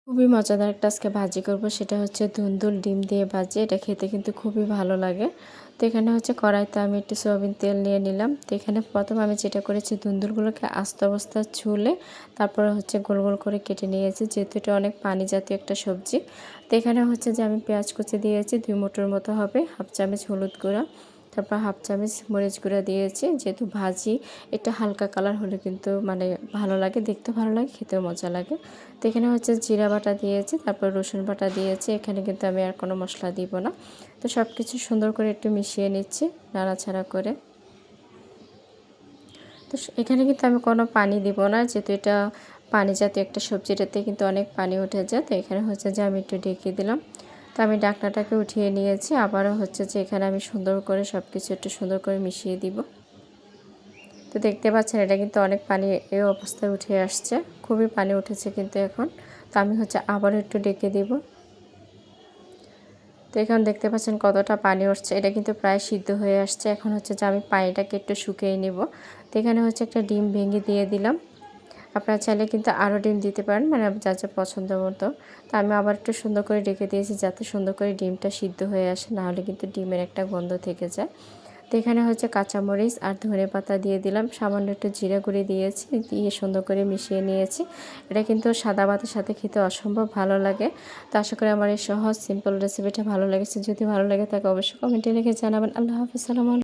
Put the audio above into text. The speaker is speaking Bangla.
খুবই মজাদার একটা আজকে ভাজি করব, সেটা হচ্ছে ধুন্দুল ডিম দিয়ে ভাজি। এটা খেতে কিন্তু খুবই ভালো লাগে। তো এখানে হচ্ছে কড়াইতে আমি একটু সয়াবিন তেল নিয়ে নিলাম। তো এখানে প্রথম আমি যেটা করেছি, ধুন্দুলগুলোকে আস্ত অবস্থায় ছুলে তারপরে হচ্ছে গোল গোল করে কেটে নিয়েছি, যেহেতু এটা অনেক পানি জাতীয় একটা সবজি। তো এখানে হচ্ছে যে আমি পেঁয়াজ কুচি দিয়েছি 2 মুঠোর মতো হবে, হাফ চামচ হলুদ গুঁড়া, তারপর হাফ চামচ মরিচ গুঁড়া দিয়েছি। যেহেতু ভাজি, এটা হালকা কালার হলে কিন্তু মানে ভালো লাগে, দেখতে ভালো লাগে, খেতেও মজা লাগে। তো এখানে হচ্ছে জিরা বাটা দিয়েছি, তারপর রসুন বাটা দিয়েছি। এখানে কিন্তু আমি আর কোনো মশলা দিব না। তো সব কিছু সুন্দর করে একটু মিশিয়ে নিচ্ছি নাড়াচাড়া করে। তো এখানে কিন্তু আমি কোনো পানি দিব না, যেহেতু এটা পানি জাতীয় একটা সবজি, এটাতে কিন্তু অনেক পানি উঠে যায়। তো এখানে হচ্ছে যে আমি একটু ঢেকে দিলাম। তো আমি ঢাকনাটাকে উঠিয়ে নিয়েছি। আবারও হচ্ছে যে এখানে আমি সুন্দর করে সব কিছু একটু সুন্দর করে মিশিয়ে দিব। তো দেখতে পাচ্ছেন এটা কিন্তু অনেক পানি এই অবস্থায় উঠে আসছে, খুবই পানি উঠেছে কিন্তু এখন। তো আমি হচ্ছে আবারও একটু ঢেকে দিব। তো এখন দেখতে পাচ্ছেন কতটা পানি উঠছে, এটা কিন্তু প্রায় সিদ্ধ হয়ে আসছে। এখন হচ্ছে যে আমি পানিটাকে একটু শুকিয়ে নেব। তো এখানে হচ্ছে একটা ডিম ভেঙে দিয়ে দিলাম। আপনারা চাইলে কিন্তু আরও ডিম দিতে পারেন, মানে যার যা পছন্দ মতো। তো আমি আবার একটু সুন্দর করে ঢেকে দিয়েছি, যাতে সুন্দর করে ডিমটা সিদ্ধ হয়ে আসে, নাহলে কিন্তু ডিমের একটা গন্ধ থেকে যায়। তো এখানে হচ্ছে কাঁচামরিচ আর ধনেপাতা দিয়ে দিলাম, সামান্য একটু জিরা গুঁড়ি দিয়েছি, দিয়ে সুন্দর করে মিশিয়ে নিয়েছি। এটা কিন্তু সাদা ভাতের সাথে খেতে অসম্ভব ভালো লাগে। তো আশা করি আমার এই সহজ সিম্পল রেসিপিটা ভালো লেগেছে। যদি ভালো লাগে তাকে অবশ্যই কমেন্টে লিখে জানাবেন। আল্লাহ হাফিজ।